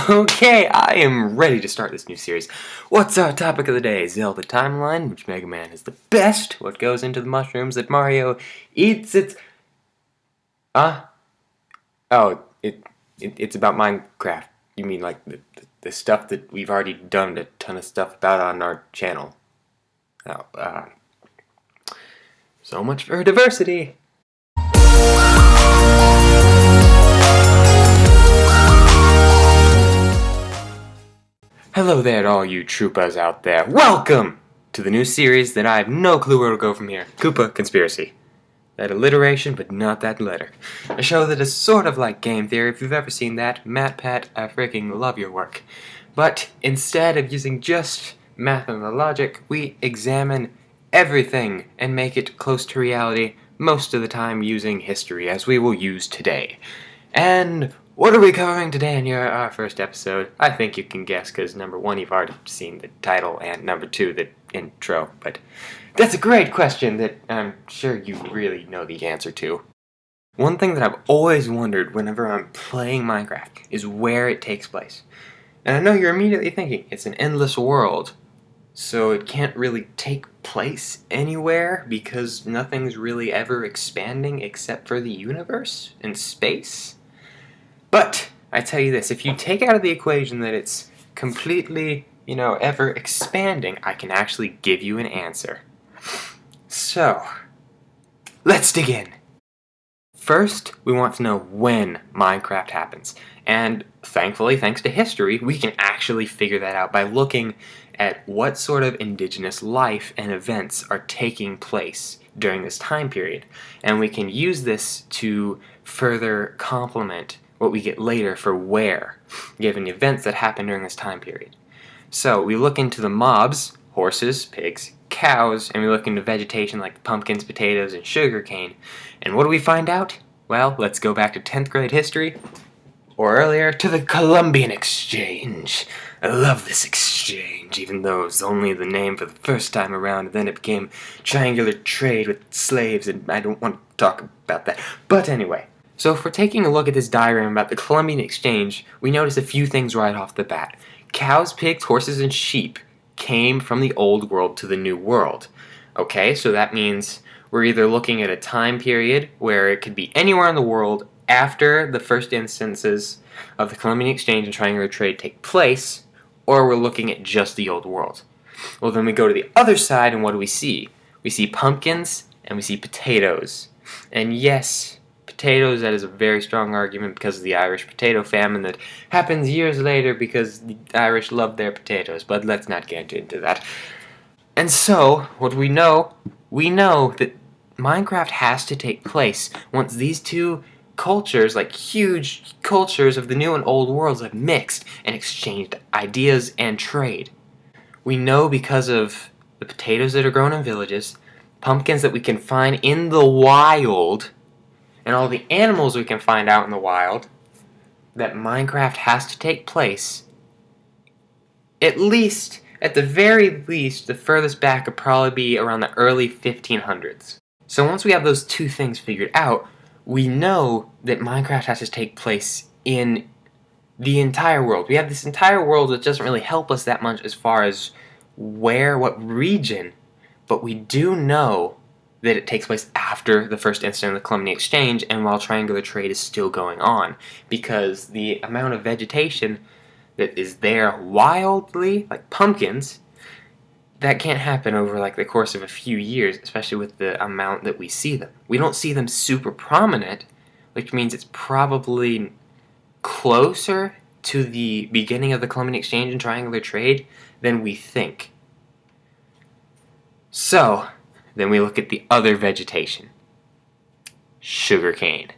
Okay, I am ready to start this new series. What's our topic of the day? Zelda Timeline, which Mega Man is the best. What goes into the mushrooms that Mario eats? It's about Minecraft. You mean like the stuff that we've already done a ton of stuff about on our channel. Oh, so much for diversity. Hello there to all you troopas out there. Welcome to the new series that I have no clue where to go from here. Koopa Conspiracy. That alliteration, but not that letter. A show that is sort of like game theory. If you've ever seen that, Pat, I freaking love your work. But instead of using just math and the logic, we examine everything and make it close to reality, most of the time using history, as we will use today. And what are we covering today in our first episode? I think you can guess, because number one, you've already seen the title, and number two, the intro. But that's a great question that I'm sure you really know the answer to. One thing that I've always wondered whenever I'm playing Minecraft is where it takes place. And I know you're immediately thinking, it's an endless world, so it can't really take place anywhere because nothing's really ever expanding except for the universe and space. But I tell you this, if you take out of the equation that it's completely, ever expanding, I can actually give you an answer. So, let's dig in. First, we want to know when Minecraft happens. And thankfully, thanks to history, we can actually figure that out by looking at what sort of indigenous life and events are taking place during this time period. And we can use this to further complement what we get later for where, given events that happen during this time period. So we look into the mobs, horses, pigs, cows, and we look into vegetation like pumpkins, potatoes, and sugarcane. And what do we find out? Well, let's go back to 10th grade history, or earlier, to the Columbian Exchange. I love this exchange, even though it was only the name for the first time around, and then it became triangular trade with slaves, and I don't want to talk about that. But anyway, so if we're taking a look at this diagram about the Columbian Exchange, we notice a few things right off the bat. Cows, pigs, horses, and sheep came from the old world to the new world. Okay, so that means we're either looking at a time period where it could be anywhere in the world after the first instances of the Columbian Exchange and triangular trade take place, or we're looking at just the old world. Well, then we go to the other side, and what do we see? We see pumpkins, and we see potatoes. And yes, potatoes, that is a very strong argument because of the Irish potato famine that happens years later because the Irish love their potatoes, but let's not get into that. And so, what we know that Minecraft has to take place once these two cultures, like huge cultures of the new and old worlds, have mixed and exchanged ideas and trade. We know because of the potatoes that are grown in villages, pumpkins that we can find in the wild, and all the animals we can find out in the wild, that Minecraft has to take place, at the very least, the furthest back would probably be around the early 1500s. So once we have those two things figured out, we know that Minecraft has to take place in the entire world. We have this entire world that doesn't really help us that much as far as what region, but we do know that it takes place after the first incident of the Columbian Exchange and while triangular trade is still going on, because the amount of vegetation that is there wildly, like pumpkins, that can't happen over like the course of a few years, especially with the amount that we see them. We don't see them super prominent, which means it's probably closer to the beginning of the Columbian Exchange and triangular trade than we think. So, then we look at the other vegetation. Sugarcane.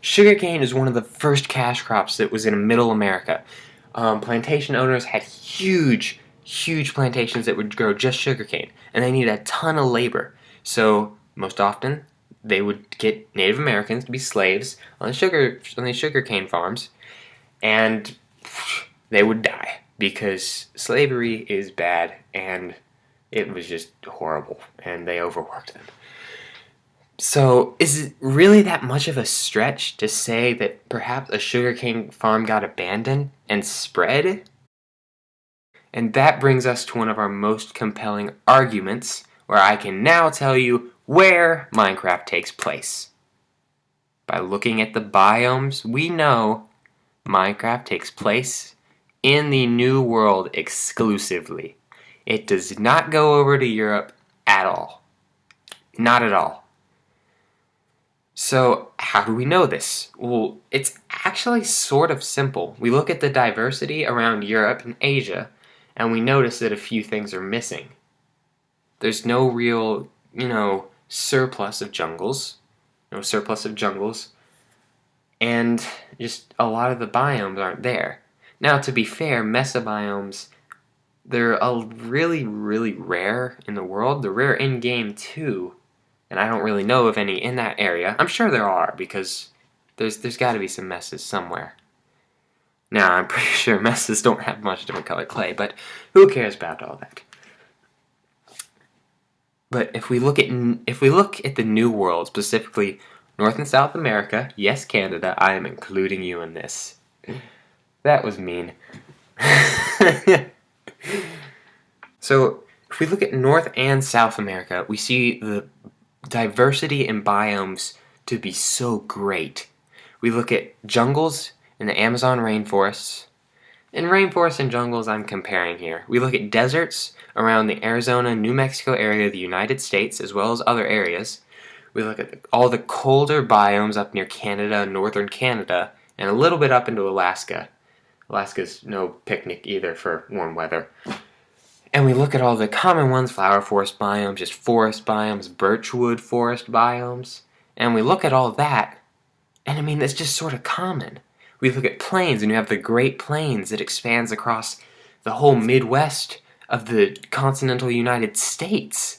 Sugarcane is one of the first cash crops that was in Middle America. Plantation owners had huge plantations that would grow just sugarcane, and they needed a ton of labor. So most often, they would get Native Americans to be slaves on the sugarcane farms, and they would die because slavery is bad and it was just horrible, and they overworked them. So, is it really that much of a stretch to say that perhaps a sugarcane farm got abandoned and spread? And that brings us to one of our most compelling arguments, where I can now tell you where Minecraft takes place. By looking at the biomes, we know Minecraft takes place in the New World exclusively. It does not go over to Europe at all. Not at all. So, how do we know this? Well, it's actually sort of simple. We look at the diversity around Europe and Asia, and we notice that a few things are missing. There's no real, surplus of jungles. No surplus of jungles. And just a lot of the biomes aren't there. Now, to be fair, mesobiomes, they're really, really rare in the world. They're rare in-game, too. And I don't really know of any in that area. I'm sure there are, because there's got to be some messes somewhere. Now, I'm pretty sure messes don't have much different color clay, but who cares about all that? But if we look at the New World, specifically North and South America, yes, Canada, I am including you in this. That was mean. So, if we look at North and South America, we see the diversity in biomes to be so great. We look at jungles in the Amazon rainforests. In rainforests and jungles, I'm comparing here. We look at deserts around the Arizona, New Mexico area of the United States, as well as other areas. We look at all the colder biomes up near Canada, northern Canada, and a little bit up into Alaska. Alaska's no picnic either for warm weather. And we look at all the common ones, flower forest biomes, just forest biomes, birchwood forest biomes. And we look at all that, and I mean, it's just sort of common. We look at plains, and you have the Great Plains that expands across the whole Midwest of the continental United States.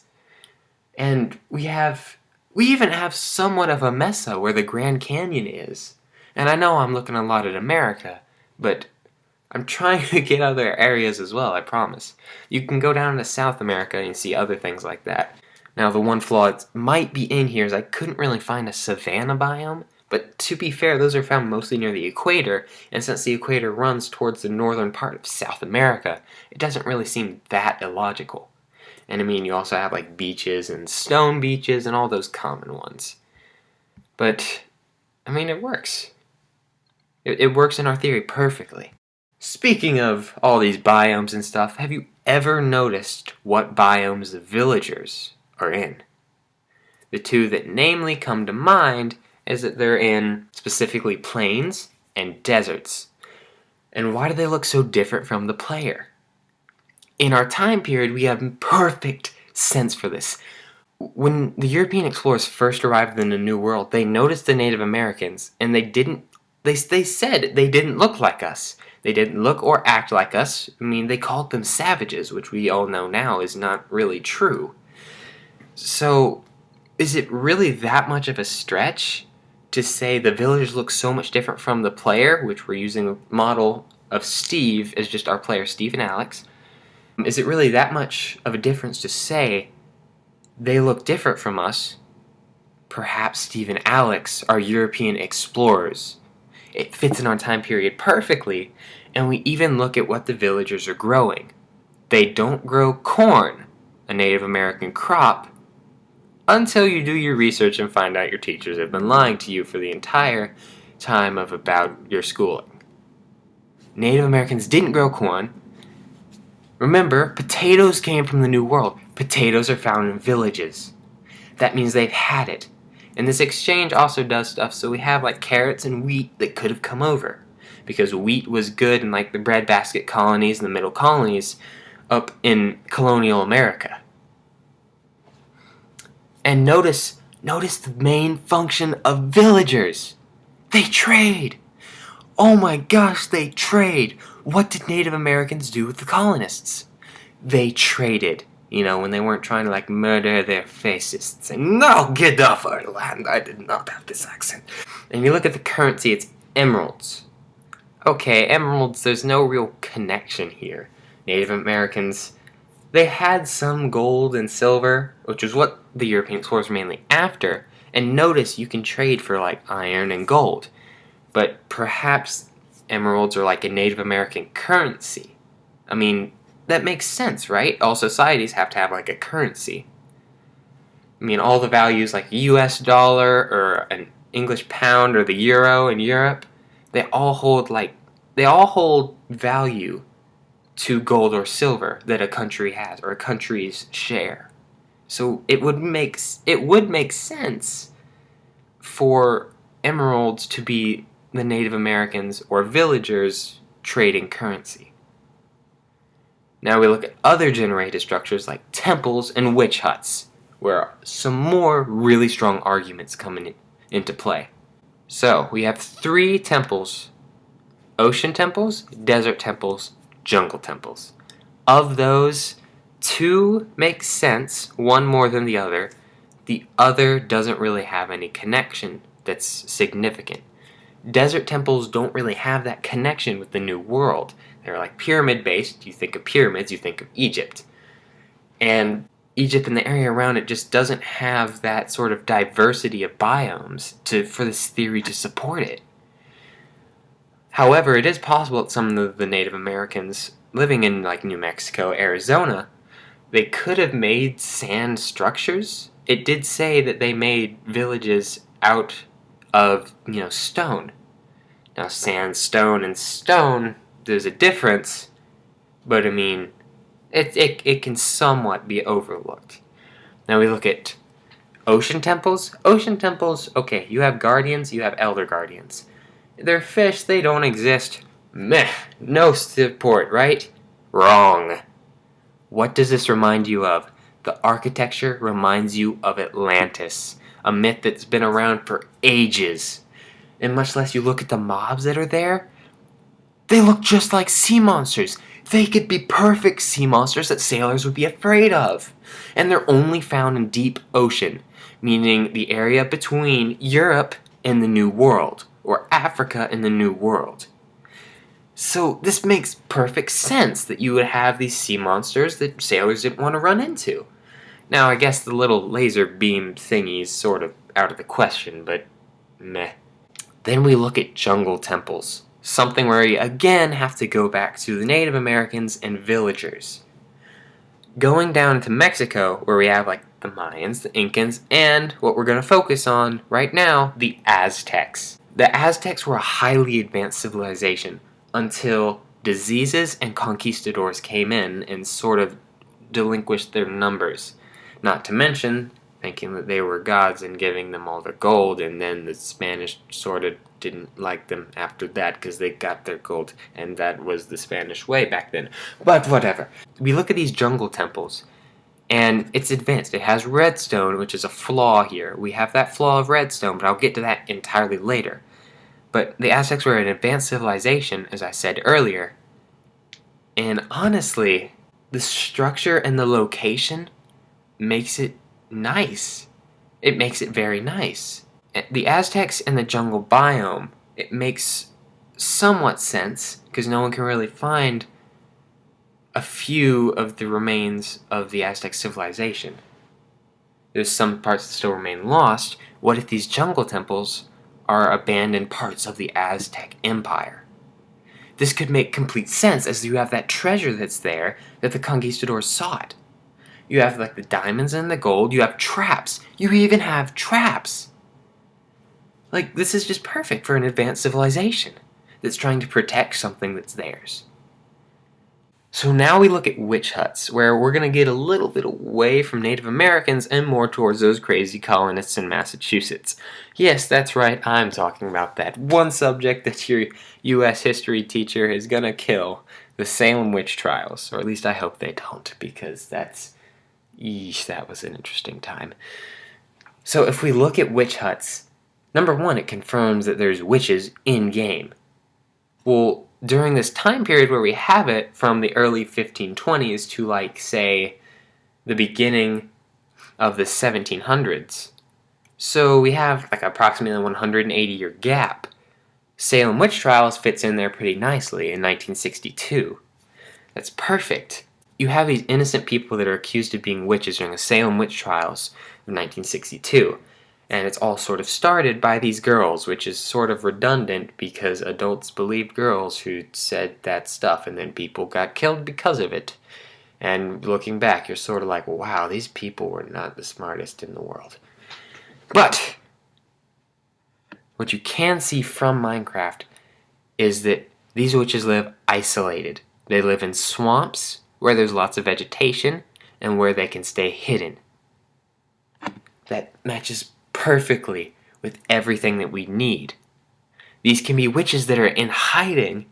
And we even have somewhat of a mesa where the Grand Canyon is. And I know I'm looking a lot at America, but I'm trying to get other areas as well, I promise. You can go down to South America and see other things like that. Now, the one flaw that might be in here is I couldn't really find a savanna biome, but to be fair, those are found mostly near the equator, and since the equator runs towards the northern part of South America, it doesn't really seem that illogical. And I mean, you also have like beaches and stone beaches and all those common ones. But, I mean, it works. It works in our theory perfectly. Speaking of all these biomes and stuff, have you ever noticed what biomes the villagers are in? The two that namely come to mind is that they're in specifically plains and deserts. And why do they look so different from the player? In our time period, we have perfect sense for this. When the European explorers first arrived in the New World, they noticed the Native Americans, and they said they didn't look like us. They didn't look or act like us. I mean, they called them savages, which we all know now is not really true. So, is it really that much of a stretch to say the villagers look so much different from the player, which we're using a model of Steve as just our player, Steve and Alex? Is it really that much of a difference to say they look different from us? Perhaps Steve and Alex are European explorers. It fits in our time period perfectly, and we even look at what the villagers are growing. They don't grow corn, a Native American crop, until you do your research and find out your teachers have been lying to you for the entire time of about your schooling. Native Americans didn't grow corn. Remember, potatoes came from the New World. Potatoes are found in villages. That means they've had it. And this exchange also does stuff, so we have like carrots and wheat that could have come over. Because wheat was good in like the breadbasket colonies and the middle colonies up in colonial America. And notice the main function of villagers. They trade. Oh my gosh, they trade. What did Native Americans do with the colonists? They traded. You know, when they weren't trying to, like, murder their faces and say, "No, get off our land, I did not have this accent." And you look at the currency, it's emeralds. Okay, emeralds, there's no real connection here. Native Americans, they had some gold and silver, which is what the European explorers were mainly after, And notice you can trade for like iron and gold. But perhaps emeralds are like a Native American currency. I mean, that makes sense, right? All societies have to have like a currency. I mean, all the values like a US dollar or an English pound or the euro in Europe, they all hold value to gold or silver that a country has or a country's share. So it would make sense for emeralds to be the Native Americans or villagers trading currency. Now we look at other generated structures like temples and witch huts, where some more really strong arguments come into play. So we have 3 temples: ocean temples, desert temples, jungle temples. Of those, 2 make sense, one more than the other. The other doesn't really have any connection that's significant. Desert temples don't really have that connection with the New World. They're like pyramid-based. You think of pyramids, you think of Egypt. And Egypt and the area around it just doesn't have that sort of diversity of biomes for this theory to support it. However, it is possible that some of the Native Americans living in like New Mexico, Arizona, they could have made sand structures. It did say that they made villages out of, stone. Now, sandstone and stone, there's a difference, but I mean, it can somewhat be overlooked. Now we look at ocean temples. Ocean temples, okay, you have guardians, you have elder guardians. They're fish, they don't exist. Meh, no support, right? Wrong. What does this remind you of? The architecture reminds you of Atlantis, a myth that's been around for ages. And much less you look at the mobs that are there, they look just like sea monsters. They could be perfect sea monsters that sailors would be afraid of. And they're only found in deep ocean, meaning the area between Europe and the New World, or Africa and the New World. So this makes perfect sense that you would have these sea monsters that sailors didn't want to run into. Now, I guess the little laser beam thingy's sort of out of the question, but meh. Then we look at jungle temples, something where you again have to go back to the Native Americans and villagers. Going down to Mexico, where we have like the Mayans, the Incans, and what we're going to focus on right now, the Aztecs. The Aztecs were a highly advanced civilization until diseases and conquistadors came in and sort of delinquished their numbers. Not to mention thinking that they were gods and giving them all their gold, and then the Spanish sort of didn't like them after that because they got their gold, and that was the Spanish way back then. But whatever. We look at these jungle temples, and it's advanced. It has redstone, which is a flaw here. We have that flaw of redstone, but I'll get to that entirely later. But the Aztecs were an advanced civilization, as I said earlier, and honestly, the structure and the location makes it nice. It makes it very nice. The Aztecs and the jungle biome, it makes somewhat sense because no one can really find a few of the remains of the Aztec civilization. There's some parts that still remain lost. What if these jungle temples are abandoned parts of the Aztec Empire? This could make complete sense as you have that treasure that's there that the conquistadors sought. You have like the diamonds and the gold, you have traps. You even have traps. Like, this is just perfect for an advanced civilization that's trying to protect something that's theirs. So now we look at witch huts, where we're going to get a little bit away from Native Americans and more towards those crazy colonists in Massachusetts. Yes, that's right, I'm talking about that one subject that your U.S. history teacher is going to kill, the Salem witch trials. Or at least I hope they don't, because that was an interesting time. So if we look at witch huts, number one, it confirms that there's witches in-game. Well, during this time period where we have it from the early 1520s to, like, say, the beginning of the 1700s, so we have like approximately a 180-year gap. Salem witch trials fits in there pretty nicely in 1962. That's perfect. You have these innocent people that are accused of being witches during the Salem witch trials of 1962. And it's all sort of started by these girls, which is sort of redundant because adults believed girls who said that stuff, and then people got killed because of it. And looking back, you're sort of like, wow, these people were not the smartest in the world. But what you can see from Minecraft is that these witches live isolated. They live in swamps where there's lots of vegetation and where they can stay hidden. That matches perfectly with everything that we need. These can be witches that are in hiding,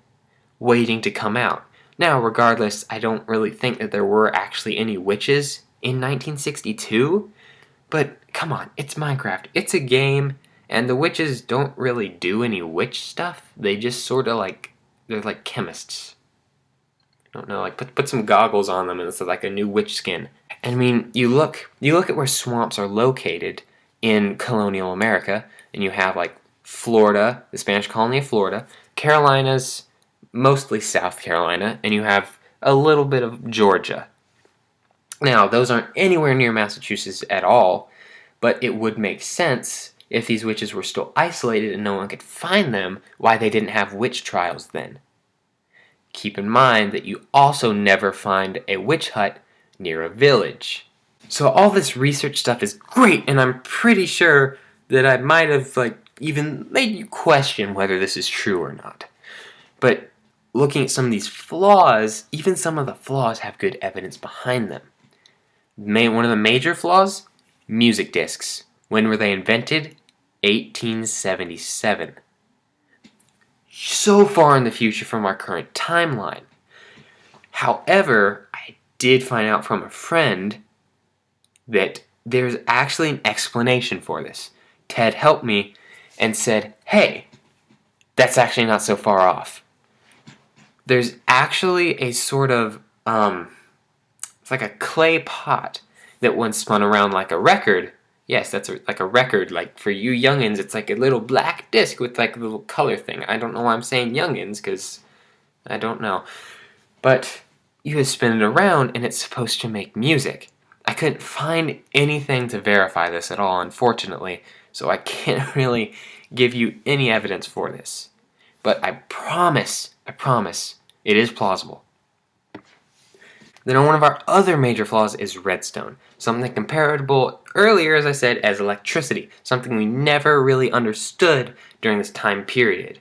waiting to come out. Now, regardless, I don't really think that there were actually any witches in 1962, but come on, it's Minecraft. It's a game, and the witches don't really do any witch stuff. They just sort of they're like chemists. I don't know, like put some goggles on them and it's like a new witch skin. And I mean, you look at where swamps are located in colonial America, and you have like Florida, the Spanish colony of Florida, Carolinas, mostly South Carolina, and you have a little bit of Georgia. Now, those aren't anywhere near Massachusetts at all, but it would make sense if these witches were still isolated and no one could find them, why they didn't have witch trials then. Keep in mind that you also never find a witch hut near a village. So all this research stuff is great, and I'm pretty sure that I might have even made you question whether this is true or not. But looking at some of these flaws, even some of the flaws have good evidence behind them. One of the major flaws? Music discs. When were they invented? 1877. So far in the future from our current timeline. However, I did find out from a friend that there's actually an explanation for this. Ted helped me and said, hey, that's actually not so far off. There's actually a sort of, it's like a clay pot that when spun around like a record, yes, that's like a record, like for you youngins, it's like a little black disc with like a little color thing. I don't know why I'm saying youngins, because I don't know. But you just spin it around and it's supposed to make music. I couldn't find anything to verify this at all, unfortunately, so I can't really give you any evidence for this. But I promise, it is plausible. Then one of our other major flaws is redstone. Something comparable earlier, as I said, as electricity. Something we never really understood during this time period.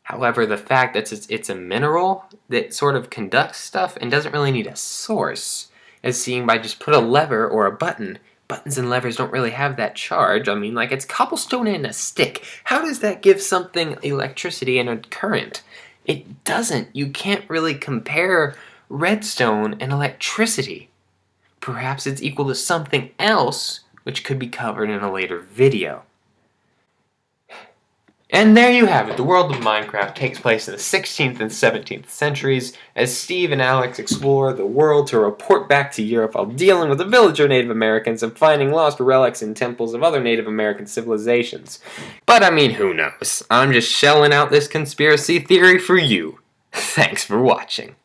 However, the fact that it's a mineral that sort of conducts stuff and doesn't really need a source, as seen by just put a lever or a button. Buttons and levers don't really have that charge. I mean, like, it's cobblestone and a stick. How does that give something electricity and a current? It doesn't. You can't really compare redstone and electricity. Perhaps it's equal to something else, which could be covered in a later video. And there you have it. The world of Minecraft takes place in the 16th and 17th centuries as Steve and Alex explore the world to report back to Europe while dealing with the villager Native Americans and finding lost relics in temples of other Native American civilizations. But I mean, who knows? I'm just shelling out this conspiracy theory for you. Thanks for watching.